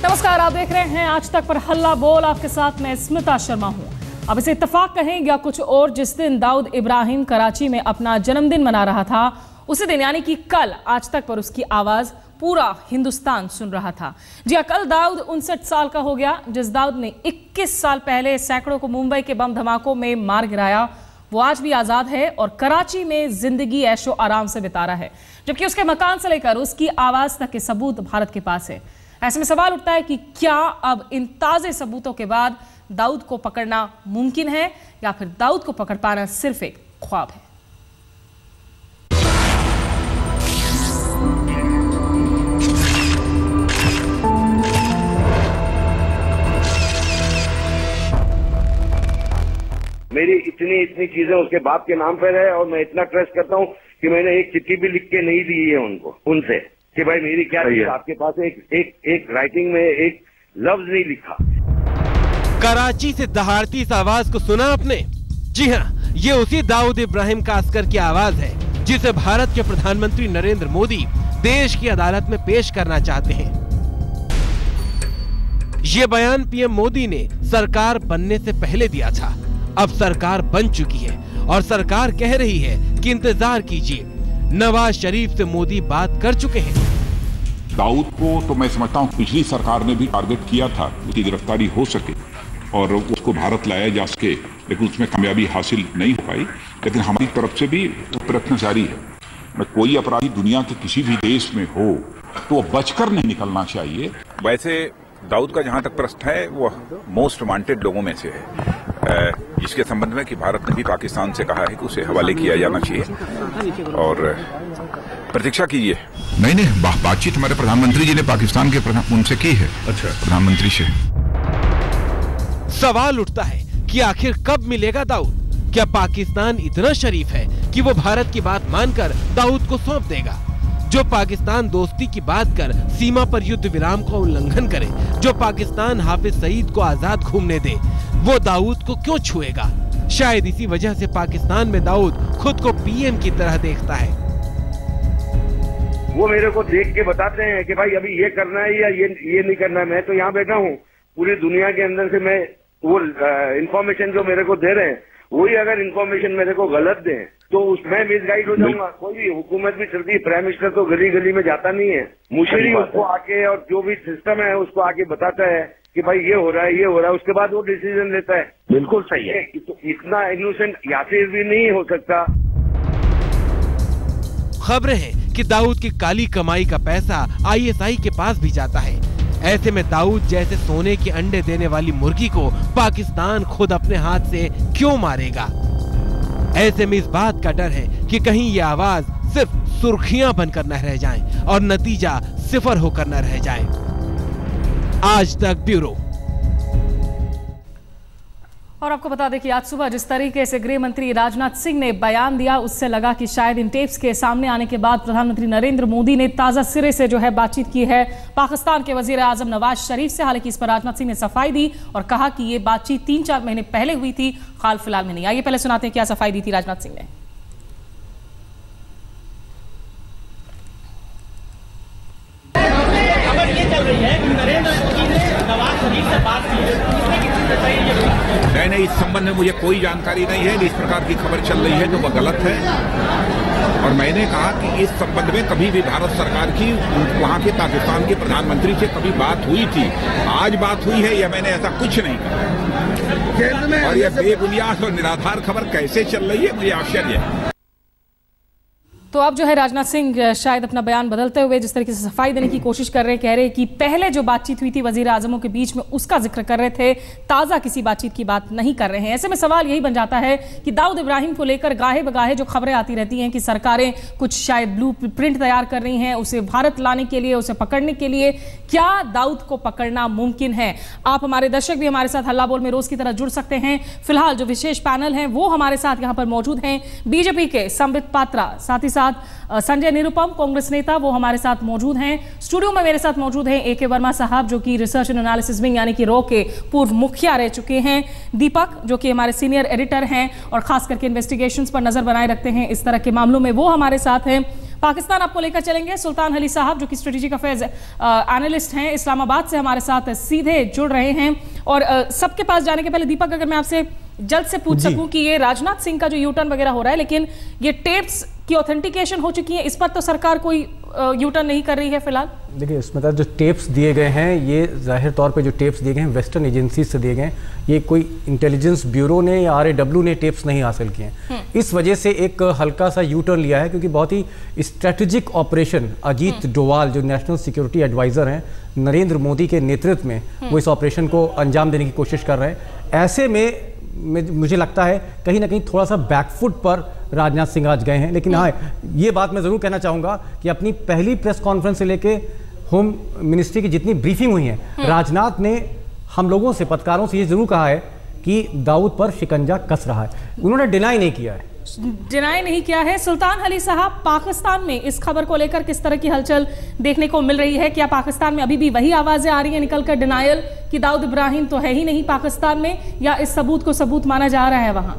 नमस्कार, आप देख रहे हैं आज तक पर हल्ला बोल। आपके साथ मैं स्मिता शर्मा हूं। अब इसे इत्तेफाक कहें या कुछ और, जिस दिन दाऊद इब्राहिम कराची में अपना जन्मदिन मना रहा था, उसी दिन यानी कि कल आज तक पर उसकी आवाज पूरा हिंदुस्तान सुन रहा था। जी हाँ, कल दाऊद 59 साल का हो गया। जिस दाऊद ने 21 साल पहले सैकड़ों को मुंबई के बम धमाकों में मार गिराया, वो आज भी आजाद है और कराची में जिंदगी ऐशो आराम से बिता रहा है, जबकि उसके मकान से लेकर उसकी आवाज तक के सबूत भारत के पास है। ऐसे में सवाल उठता है कि क्या अब इन ताजे सबूतों के बाद दाऊद को पकड़ना मुमकिन है या फिर दाऊद को पकड़ पाना सिर्फ एक ख्वाब है। मेरी इतनी चीजें उसके बाप के नाम पर है और मैं इतना ट्रस्ट करता हूँ कि मैंने एक चिट्ठी भी लिख के नहीं दी है उनसे कि भाई मेरी क्या चीज आपके पास एक राइटिंग में एक लफ्ज नहीं लिखा। कराची से दहाड़ती इस आवाज को सुना आपने? जी हाँ, ये उसी दाऊद इब्राहिम कास्कर की आवाज है जिसे भारत के प्रधानमंत्री नरेंद्र मोदी देश की अदालत में पेश करना चाहते हैं। ये बयान पीएम मोदी ने सरकार बनने से पहले दिया था। अब सरकार बन चुकी है और सरकार कह रही है कि इंतजार कीजिए, नवाज शरीफ से मोदी बात कर चुके हैं। दाऊद को तो मैं समझता हूँ पिछली सरकार ने भी टारगेट किया था उसकी गिरफ्तारी हो सके और उसको भारत लाया जा सके, लेकिन उसमें कामयाबी हासिल नहीं हो पाई। लेकिन हमारी तरफ से भी प्रयत्न जारी है। मैं कोई अपराधी दुनिया के किसी भी देश में हो तो बचकर नहीं निकलना चाहिए। वैसे दाऊद का जहां तक प्रश्न है वो मोस्ट वांटेड लोगों में से है, जिसके संबंध में कि भारत ने भी पाकिस्तान से कहा है कि उसे हवाले किया जाना चाहिए और प्रतीक्षा कीजिए। नहीं, बातचीत हमारे प्रधानमंत्री जी ने पाकिस्तान के उनसे की है। अच्छा, प्रधानमंत्री से। सवाल उठता है कि आखिर कब मिलेगा दाऊद? क्या पाकिस्तान इतना शरीफ है कि वो भारत की बात मानकर दाऊद को सौंप देगा? जो पाकिस्तान दोस्ती की बात कर सीमा पर युद्ध विराम का उल्लंघन करे, जो पाकिस्तान हाफिज सईद को आजाद घूमने दे, वो दाऊद को क्यों छुएगा? शायद इसी वजह से पाकिस्तान में दाऊद खुद को पीएम की तरह देखता है। वो मेरे को देख के बताते हैं कि भाई अभी ये करना है या ये नहीं करना है। मैं तो यहाँ बैठा हूँ, पूरी दुनिया के अंदर से मैं वो इन्फॉर्मेशन जो मेरे को दे रहे हैं, वही अगर इन्फॉर्मेशन मेरे को गलत दें तो उसमें मिसगाइड हो जाऊंगा। कोई भी हुकूमत भी चलती है, प्राइम मिनिस्टर तो गली गली में जाता नहीं है, मुशीरी उसको आके और जो भी सिस्टम है उसको आके बताता है कि भाई ये हो रहा है, ये हो रहा है, उसके बाद वो डिसीजन लेता है। बिल्कुल सही है। तो इतना इनोसेंट यासिर भी नहीं हो सकता। खबरें हैं कि दाऊद की काली कमाई का पैसा आईएसआई के पास भी जाता है। ऐसे में दाऊद जैसे सोने के अंडे देने वाली मुर्गी को पाकिस्तान खुद अपने हाथ से क्यों मारेगा? ऐसे में इस बात का डर है कि कहीं ये आवाज सिर्फ सुर्खियां बनकर न रह जाए और नतीजा सिफर होकर न रह जाए। आज तक ब्यूरो। और आपको बता दें कि आज सुबह जिस तरीके से गृह मंत्री राजनाथ सिंह ने बयान दिया, उससे लगा कि शायद इन टेप्स के सामने आने के बाद प्रधानमंत्री नरेंद्र मोदी ने ताजा सिरे से जो है बातचीत की है पाकिस्तान के वजीर आजम नवाज शरीफ से। हालांकि इस पर राजनाथ सिंह ने सफाई दी और कहा कि ये बातचीत 3-4 महीने पहले हुई थी, हाल फिलहाल में नहीं। आइए पहले सुनाते हैं क्या सफाई दी थी राजनाथ सिंह ने। नहीं, इस संबंध में मुझे कोई जानकारी नहीं है। इस प्रकार की खबर चल रही है तो वह गलत है और मैंने कहा कि इस संबंध में कभी भी भारत सरकार की वहां के पाकिस्तान के प्रधानमंत्री से कभी बात हुई थी, आज बात हुई है या मैंने ऐसा कुछ नहीं कहा। और यह बेबुनियाद और निराधार खबर कैसे चल रही है, मुझे आश्चर्य है। तो अब जो है राजनाथ सिंह शायद अपना बयान बदलते हुए जिस तरीके से सफाई देने की कोशिश कर रहे हैं, कह रहे हैं कि पहले जो बातचीत हुई थी वजीर आजमों के बीच में उसका जिक्र कर रहे थे, ताजा किसी बातचीत की बात नहीं कर रहे हैं। ऐसे में सवाल यही बन जाता है कि दाऊद इब्राहिम को लेकर गाहे बगाहे जो खबरें आती रहती हैं कि सरकारें कुछ शायद ब्लू प्रिंट तैयार कर रही हैं उसे भारत लाने के लिए, उसे पकड़ने के लिए, क्या दाऊद को पकड़ना मुमकिन है? आप हमारे दर्शक भी हमारे साथ हल्ला बोल में रोज की तरह जुड़ सकते हैं। फिलहाल जो विशेष पैनल है वो हमारे साथ यहाँ पर मौजूद हैं। बीजेपी के संबित पात्रा, साथ ही साथ संजय निरुपम कांग्रेस नेता, वो हमारे साथ मौजूद हैं। स्टूडियो में मेरे साथ मौजूद हैं AK वर्मा साहब जो कि रिसर्च एंड एनालिसिस विंग यानी कि रॉ के पूर्व मुखिया रह चुके हैं, दीपक जो कि हमारे सीनियर एडिटर हैं और खास करके इन्वेस्टिगेशंस पर नजर बनाए रखते हैं इस तरह के मामलों में, वो हमारे साथ हैं। पाकिस्तान आपको लेकर चलेंगे। सुल्तान अली साहब जो कि स्ट्रेटेजिक अफेयर्स एनालिस्ट हैं, इस्लामाबाद से हमारे साथ सीधे जुड़ रहे हैं। और सबके पास जाने के पहले दीपक, अगर मैं आपसे जल्द से पूछ सकूं कि ये राजनाथ सिंह का जो यू टर्न वगैरह हो रहा है, लेकिन ये टेप्स की ऑथेंटिकेशन हो चुकी है, इस पर तो सरकार कोई यू टर्न नहीं कर रही है फिलहाल। देखिए, इसमें जो टेप्स दिए गए हैं, ये जाहिर तौर पे जो टेप्स दिए गए हैं वेस्टर्न एजेंसी से दिए गए हैं। ये कोई इंटेलिजेंस ब्यूरो ने या RAW ने टेप्स नहीं हासिल किए हैं। इस वजह से एक हल्का सा यू टर्न लिया है, क्योंकि बहुत ही स्ट्रेटेजिक ऑपरेशन अजीत डोवाल जो नेशनल सिक्योरिटी एडवाइजर हैं नरेंद्र मोदी के नेतृत्व में, वो इस ऑपरेशन को अंजाम देने की कोशिश कर रहे हैं। ऐसे में मुझे लगता है कहीं ना कहीं थोड़ा सा बैकफुट पर राजनाथ सिंह आज गए हैं। लेकिन हाँ, ये बात मैं ज़रूर कहना चाहूँगा कि अपनी पहली प्रेस कॉन्फ्रेंस से लेके होम मिनिस्ट्री की जितनी ब्रीफिंग हुई है, राजनाथ ने हम लोगों से, पत्रकारों से ये ज़रूर कहा है कि दाऊद पर शिकंजा कस रहा है। उन्होंने डिनाई नहीं किया है, डिनाई नहीं किया है। सुल्तान अली साहब, पाकिस्तान में इस खबर को लेकर किस तरह की हलचल देखने को मिल रही है? क्या पाकिस्तान में अभी भी वही आवाजें आ रही हैं निकलकर डिनायल कि दाऊद इब्राहिम तो है ही नहीं पाकिस्तान में, या इस सबूत को सबूत माना जा रहा है वहां?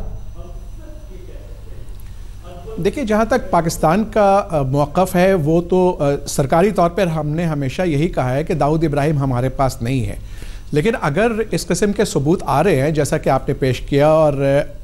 देखिए, जहाँ तक पाकिस्तान का मौक़िफ़ है, वो तो सरकारी तौर पर हमने हमेशा यही कहा है कि दाऊद इब्राहिम हमारे पास नहीं है। लेकिन अगर इस किस्म के सबूत आ रहे हैं जैसा कि आपने पेश किया और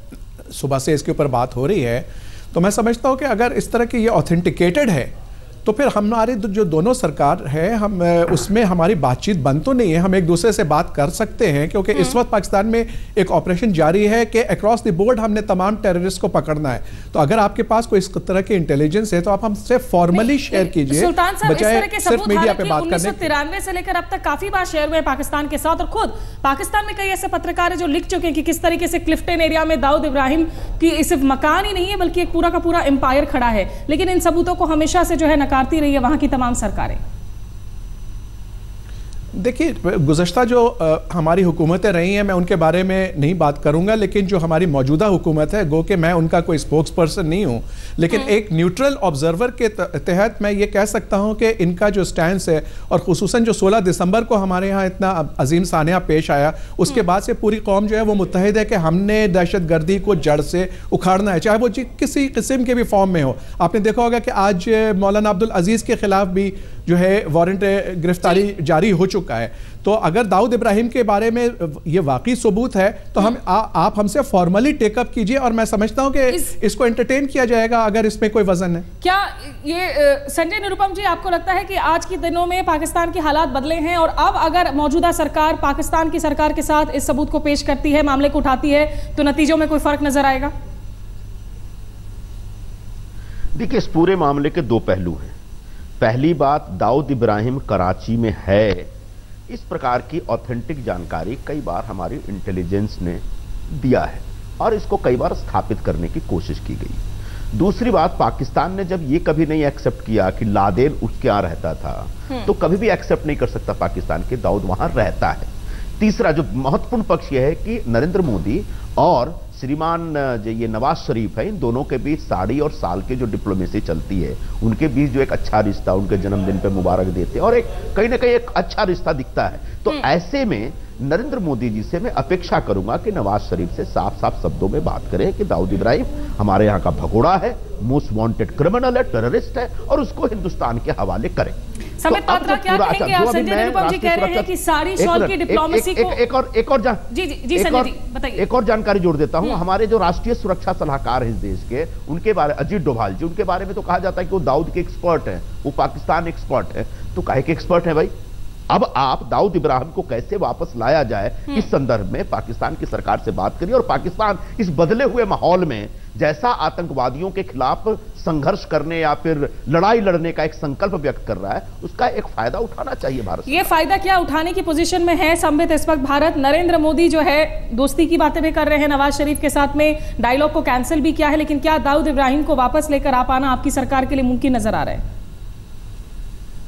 सुबह से इसके ऊपर बात हो रही है, तो मैं समझता हूँ कि अगर इस तरह की ये ऑथेंटिकेटेड है तो फिर हमारे जो दोनों सरकार है, हम उसमें हमारी बातचीत बंद तो नहीं है। हम एक दूसरे से बात कर सकते हैं, क्योंकि इस वक्त पाकिस्तान में एक ऑपरेशन जारी है कि अक्रॉस द बोर्ड हमने तमाम टेररिस्ट को पकड़ना है। तो अगर आपके पास कोई इस तरह की इंटेलिजेंस है तो आप हमसे फॉर्मली शेयर कीजिए, बजाय सिर्फ मीडिया पे बात करने। 1993 से लेकर अब तक काफी बार शेयर हुए पाकिस्तान के साथ, और खुद पाकिस्तान में कई ऐसे पत्रकार हैं जो लिख चुके हैं कि किस तरीके से क्लिफ्टन एरिया में दाऊद इब्राहिम की सिर्फ मकान ही नहीं है बल्कि एक पूरा का पूरा एम्पायर खड़ा है। लेकिन इन सबूतों को हमेशा से जो है नकारती रही है वहां की तमाम सरकारें। देखिए, गुज़श्ता जो हमारी हुकूमतें रही हैं, मैं उनके बारे में नहीं बात करूंगा, लेकिन जो हमारी मौजूदा हुकूमत है, गो कि मैं उनका कोई स्पोक्स पर्सन नहीं हूं, लेकिन एक न्यूट्रल ऑब्जर्वर के तहत मैं ये कह सकता हूं कि इनका जो स्टैंड है, और खुसूसन जो 16 दिसंबर को हमारे यहाँ इतना अजीम सानिया पेश आया, उसके बाद से पूरी कौम जो है वो मुत्तहिद है कि हमने दहशत गर्दी को जड़ से उखाड़ना है, चाहे वो किसी किस्म के भी फॉर्म में हो। आपने देखा होगा कि आज मौलाना अब्दुल अजीज़ के खिलाफ भी जो है वारंट गिरफ्तारी जारी हो चुका है। तो अगर दाऊद इब्राहिम के बारे में ये वाकई सबूत है तो हम आप हमसे फॉर्मली टेकअप कीजिए, और मैं समझता हूं कि इसको एंटरटेन किया जाएगा अगर इसमें कोई वजन है। क्या ये संजय निरुपम जी, आपको लगता है कि आज के दिनों में पाकिस्तान के हालात बदले हैं, और अब अगर मौजूदा सरकार पाकिस्तान की सरकार के साथ इस सबूत को पेश करती है, मामले को उठाती है, तो नतीजों में कोई फर्क नजर आएगा? देखिए, इस पूरे मामले के दो पहलू हैं। पहली बात, दाऊद इब्राहिम कराची में है, इस प्रकार की ऑथेंटिक जानकारी कई बार हमारी इंटेलिजेंस ने दिया है और इसको कई बार स्थापित करने की कोशिश की गई। दूसरी बात, पाकिस्तान ने जब ये कभी नहीं एक्सेप्ट किया कि लादेन उसके यहाँ रहता था, तो कभी भी एक्सेप्ट नहीं कर सकता पाकिस्तान के दाऊद वहां रहता है। तीसरा जो महत्वपूर्ण पक्ष यह है कि नरेंद्र मोदी और श्रीमान ये नवाज शरीफ है, इन दोनों के बीच 1.5 साल की जो डिप्लोमेसी चलती है, उनके बीच जो एक अच्छा रिश्ता, उनके जन्मदिन पे मुबारक देते हैं और एक कहीं ना कहीं एक अच्छा रिश्ता दिखता है। तो ऐसे में नरेंद्र मोदी जी से मैं अपेक्षा करूंगा कि नवाज शरीफ से साफ साफ शब्दों में बात करें कि दाऊद इब्राहिम हमारे यहाँ का भगोड़ा है, मोस्ट वांटेड क्रिमिनल है, टेररिस्ट है, और उसको हिंदुस्तान के हवाले करें। समित पात्रा, क्या कहेंगे आप? संजय निरुपम जी कह रहे हैं कि सारी सॉल की डिप्लोमेसी को एक और जानकारी जोड़ देता हूं। हमारे जो राष्ट्रीय सुरक्षा सलाहकार हैं इस देश के, उनके बारे, अजीत डोभाल जी, उनके बारे में तो कहा जाता है कि वो दाऊद के एक्सपर्ट हैं, वो पाकिस्तान एक्सपर्ट है। तो काहे के एक्सपर्ट है भाई? अब आप दाऊद इब्राहिम को कैसे वापस लाया जाए, इस संदर्भ में पाकिस्तान की सरकार से बात करिए। और पाकिस्तान इस बदले हुए माहौल में जैसा आतंकवादियों के खिलाफ संघर्ष करने या फिर लड़ाई लड़ने का एक संकल्प व्यक्त कर रहा है, उसका एक फायदा उठाना चाहिए भारत। ये फायदा क्या उठाने की पोजीशन में है संबित इस वक्त भारत? नरेंद्र मोदी जो है दोस्ती की बातें भी कर रहे हैं नवाज शरीफ के साथ में, डायलॉग को कैंसिल भी किया है, लेकिन क्या दाऊद इब्राहिम को वापस लेकर आ पाना आपकी सरकार के लिए मुमकिन नजर आ रहा है?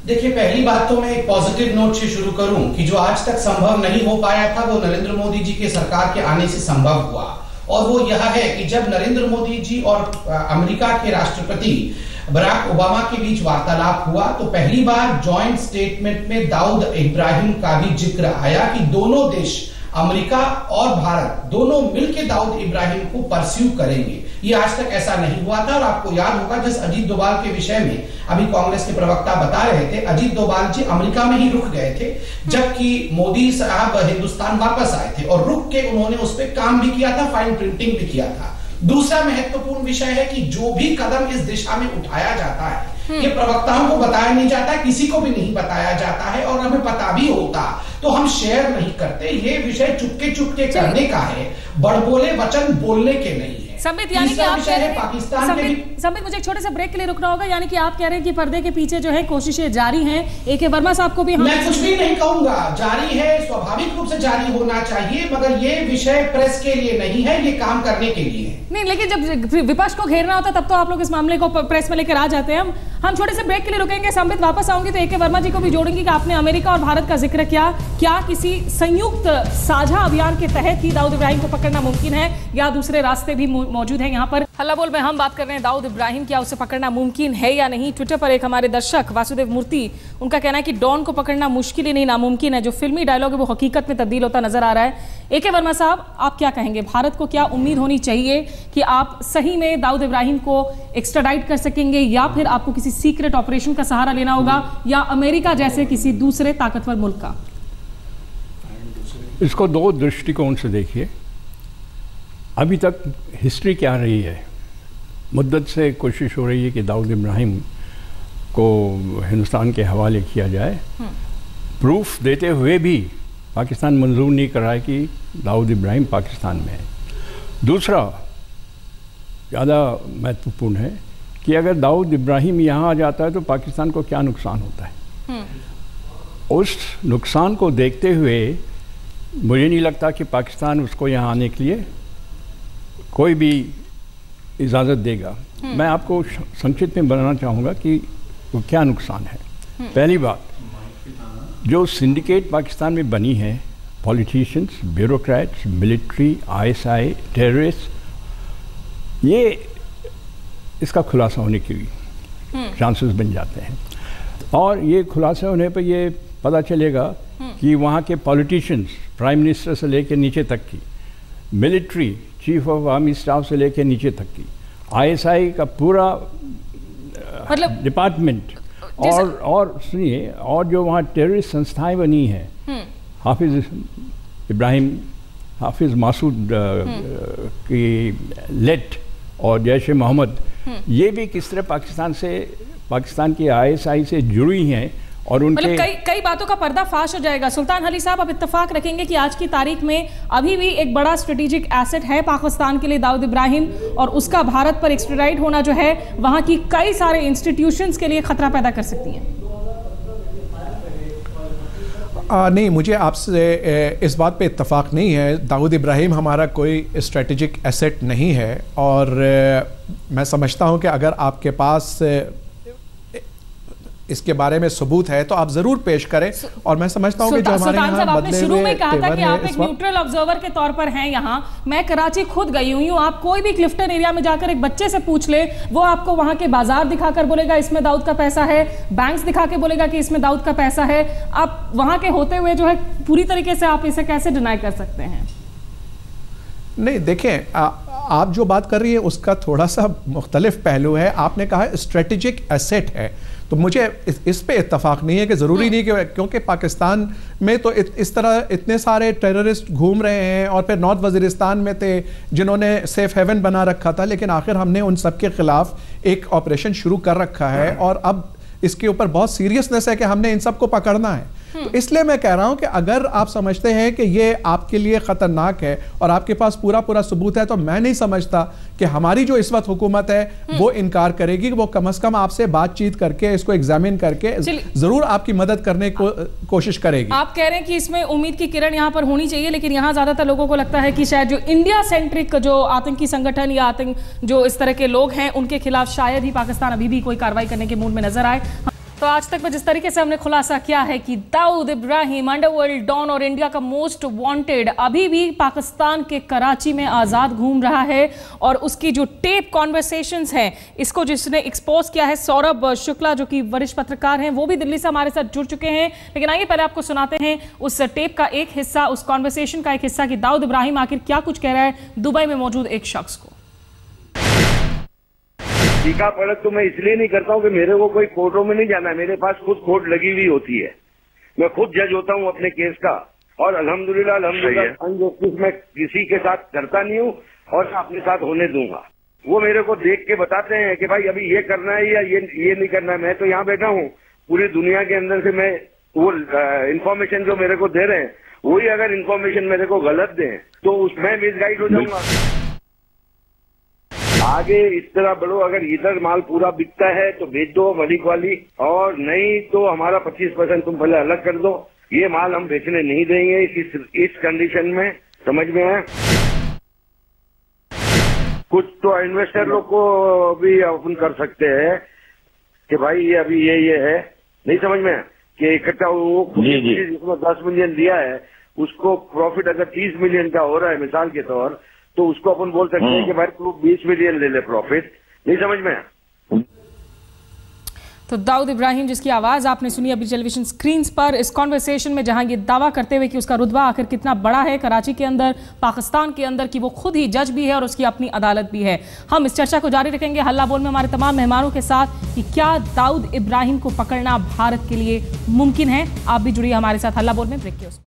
देखिए, पहली बात तो मैं एक पॉजिटिव नोट से शुरू करूं कि जो आज तक संभव नहीं हो पाया था वो नरेंद्र मोदी जी के सरकार के आने से संभव हुआ, और वो यह है कि जब नरेंद्र मोदी जी और अमेरिका के राष्ट्रपति बराक ओबामा के बीच वार्तालाप हुआ तो पहली बार जॉइंट स्टेटमेंट में दाऊद इब्राहिम का भी जिक्र आया कि दोनों देश अमेरिका और भारत दोनों मिलकर दाऊद इब्राहिम को परस्यू करेंगे। ये आज तक ऐसा नहीं हुआ था। और आपको याद होगा जिस अजीत डोभाल के विषय में अभी कांग्रेस के प्रवक्ता बता रहे थे, अजीत डोभाल जी अमेरिका में ही रुक गए थे, जबकि मोदी साहब हिंदुस्तान वापस आए थे और रुक के उन्होंने उस पर काम भी किया था, फाइन प्रिंटिंग भी किया था। दूसरा महत्वपूर्ण विषय है कि जो भी कदम इस दिशा में उठाया जाता है, ये प्रवक्ताओं को बताया नहीं जाता, किसी को भी नहीं बताया जाता है, और हमें पता भी होता तो हम शेयर नहीं करते। ये विषय चुपके चुपके करने का है, बड़बोले वचन बोलने के नहीं है। संबित, यानी कि आप कह रहे हैं पाकिस्तान के संबित, मुझे एक छोटे से ब्रेक के लिए रुकना होगा। यानी कि आप कह रहे हैं कि पर्दे के पीछे जो है कोशिशें जारी हैं। AK वर्मा साहब को भी मैं कुछ भी नहीं कहूंगा, जारी है, स्वाभाविक रूप से जारी होना चाहिए, मगर ये विषय प्रेस के लिए नहीं है, ये काम करने के लिए है। नहीं, लेकिन जब विपक्ष को घेरना होता है तब तो आप लोग इस मामले को प्रेस में लेकर आ जाते हैं। हम छोटे से ब्रेक के लिए रुकेंगे। संबित, वापस आऊंगी तो AK वर्मा जी को भी जोड़ेंगे कि आपने अमेरिका और भारत का जिक्र किया। क्या किसी संयुक्त साझा अभियान के तहत ही दाऊद इब्राहिम को पकड़ना मुमकिन है या दूसरे रास्ते भी मौजूद हैं? यहाँ पर हल्ला बोल में हम बात कर रहे हैं दाऊद इब्राहिम, क्या उसे पकड़ना मुमकिन है या नहीं। ट्विटर पर एक हमारे दर्शक वासुदेव मूर्ति, उनका कहना है कि डॉन को पकड़ना मुश्किल ही नहीं नामुमकिन है। जो फिल्मी डायलॉग है वो हकीकत में तब्दील होता नजर आ रहा है। AK वर्मा साहब, आप क्या कहेंगे? भारत को क्या उम्मीद होनी चाहिए कि आप सही में दाऊद इब्राहिम को एक्स्ट्राडाइट कर सकेंगे, या फिर आपको किसी सीक्रेट ऑपरेशन का सहारा लेना होगा, या अमेरिका जैसे किसी दूसरे ताकतवर मुल्क का? इसको दो दृष्टिकोण से देखिए। अभी तक हिस्ट्री क्या रही है, मुद्दत से कोशिश हो रही है कि दाऊद इब्राहिम को हिंदुस्तान के हवाले किया जाए। प्रूफ देते हुए भी पाकिस्तान मंजूर नहीं कर रहा है कि दाऊद इब्राहिम पाकिस्तान में है। दूसरा ज़्यादा महत्वपूर्ण है कि अगर दाऊद इब्राहिम यहाँ आ जाता है तो पाकिस्तान को क्या नुकसान होता है। उस नुकसान को देखते हुए मुझे नहीं लगता कि पाकिस्तान उसको यहाँ आने के लिए कोई भी इजाज़त देगा। मैं आपको संक्षिप्त में बताना चाहूँगा कि वो क्या नुकसान है। पहली बात, जो सिंडिकेट पाकिस्तान में बनी है, politicians, bureaucrats, military, ISI, terrorist, ये इसका खुलासा होने की चांसेस बन जाते हैं। और ये खुलासा होने पर ये पता चलेगा कि वहाँ के पॉलिटिशियंस, प्राइम मिनिस्टर से लेकर नीचे तक की, military, chief of army staff से लेकर नीचे तक की, ISI का पूरा मतलब डिपार्टमेंट, और सुनिए, और जो वहाँ टेररिस्ट संस्थाएं बनी हैं, हाफिज इब्राहिम, हाफिज मासूद की लेट और जैश मोहम्मद, ये भी किस तरह पाकिस्तान की ISI से जुड़ी हैं। और उनके मतलब कई बातों का पर्दाफाश हो जाएगा। सुल्तान अली साहब, आप इत्तेफाक रखेंगे कि आज की तारीख में अभी भी एक बड़ा स्ट्रेटेजिक एसेट है पाकिस्तान के लिए दाऊद इब्राहिम, और उसका भारत पर एक्स्ट्राडाइट होना जो है वहां की कई सारे इंस्टीट्यूशंस के लिए खतरा पैदा कर सकती है। नहीं, मुझे आपसे इस बात पे इत्तेफाक नहीं है। दाऊद इब्राहिम हमारा कोई स्ट्रेटेजिक एसेट नहीं है, और मैं समझता हूं कि अगर आपके पास इसके बारे में सबूत है तो आप जरूर पेश करें। और मैं समझता हूं कि जो हमारे यहाँ बदले शुरू में कहा था कि आप है, एक न्यूट्रल ऑब्जर्वर के तौर पर हैं यहाँ। मैं कराची खुद गई हुई हूँ। आप कोई भी क्लिफ्टन एरिया में जाकर एक बच्चे से पूछ ले, वो आपको वहां के बाजार दिखाकर बोलेगा इसमें दाऊद का पैसा है, बैंक्स दिखा के बोलेगा कि इसमें दाऊद का पैसा है। आप वहां के होते हुए जो है पूरी तरीके से आप इसे कैसे डिनाई कर सकते हैं? नहीं, देखें, आप जो बात कर रही है उसका थोड़ा सा मुख्तलिफ पहलू है। आपने कहा स्ट्रेटेजिक एसेट है, तो मुझे इस पे इत्तेफाक नहीं है कि ज़रूरी नहीं कि क्योंकि पाकिस्तान में तो इस तरह इतने सारे टेररिस्ट घूम रहे हैं, और फिर नॉर्थ वज़ीरिस्तान में थे जिन्होंने सेफ हेवन बना रखा था, लेकिन आखिर हमने उन सब के ख़िलाफ़ एक ऑपरेशन शुरू कर रखा है, और अब इसके ऊपर बहुत सीरियसनेस है कि हमने इन सब को पकड़ना है। तो इसलिए मैं कह रहा हूं कि अगर आप समझते हैं कि ये आपके लिए खतरनाक है और आपके पास पूरा सबूत है, तो मैं नहीं समझता कि हमारी जो इस वक्त हुकूमत है वो इनकार करेगी। वो कम से कम आपसे बातचीत करके, इसको एग्जामिन करके जरूर आपकी मदद करने को कोशिश करेगी। आप कह रहे हैं कि इसमें उम्मीद की किरण यहाँ पर होनी चाहिए, लेकिन यहाँ ज्यादातर लोगों को लगता है कि शायद जो इंडिया सेंट्रिक जो आतंकी संगठन या जो इस तरह के लोग हैं, उनके खिलाफ शायद ही पाकिस्तान अभी भी कोई कार्रवाई करने के मूड में नजर आए। तो आज तक में जिस तरीके से हमने खुलासा किया है कि दाऊद इब्राहिम अंडरवर्ल्ड डॉन और इंडिया का मोस्ट वांटेड अभी भी पाकिस्तान के कराची में आज़ाद घूम रहा है और उसकी जो टेप कॉन्वर्सेशंस हैं, इसको जिसने एक्सपोज किया है सौरभ शुक्ला जो कि वरिष्ठ पत्रकार हैं, वो भी दिल्ली से हमारे साथ जुड़ चुके हैं। लेकिन आइए पहले आपको सुनाते हैं उस टेप का एक हिस्सा, उस कॉन्वर्सेशन का एक हिस्सा कि दाऊद इब्राहिम आखिर क्या कुछ कह रहा है दुबई में मौजूद एक शख्स को। टीका पलट तो मैं इसलिए नहीं करता हूँ कि मेरे को कोई कोर्टों में नहीं जाना है, मेरे पास खुद कोर्ट लगी हुई होती है, मैं खुद जज होता हूँ अपने केस का। और अल्हम्दुलिल्लाह अनजस्टिस मैं किसी के साथ करता नहीं हूँ और अपने साथ होने दूंगा। वो मेरे को देख के बताते हैं कि भाई अभी ये करना है या ये नहीं करना है। मैं तो यहाँ बैठा हूँ, पूरी दुनिया के अंदर से मैं वो इन्फॉर्मेशन जो मेरे को दे रहे हैं वही अगर इन्फॉर्मेशन मेरे को गलत दें तो उसमें मिसगाइड हो जाऊंगा। आगे इस तरह बढ़ो, अगर इधर माल पूरा बिकता है तो बेच दो मलिक वाली, और नहीं तो हमारा 25% तुम पहले अलग कर दो। ये माल हम बेचने नहीं देंगे इस कंडीशन में, समझ में आया। कुछ तो इन्वेस्टर लोग को भी अपन कर सकते हैं कि भाई ये अभी ये है, नहीं समझ में कि इकट्ठा वो जिसमें 10 मिलियन दिया है उसको प्रॉफिट अगर 30 मिलियन का हो रहा है मिसाल के तौर, तो उसको अपन बोल सकते हैं कि भाई तू 20 मिलियन ले ले प्रॉफिट, नहीं समझ में। तो दाऊद इब्राहिम जिसकी आवाज आपने सुनी अभी टेलीविजन स्क्रीन्स पर, इस कॉन्वर्सेशन में जहां ये दावा करते हुए कि उसका रुतबा आखिर कितना बड़ा है कराची के अंदर, पाकिस्तान के अंदर, कि वो खुद ही जज भी है और उसकी अपनी अदालत भी है। हम इस चर्चा को जारी रखेंगे हल्ला बोल में हमारे तमाम मेहमानों के साथ कि क्या दाऊद इब्राहिम को पकड़ना भारत के लिए मुमकिन है। आप भी जुड़िए हमारे साथ हल्ला बोल में। ब्रेक के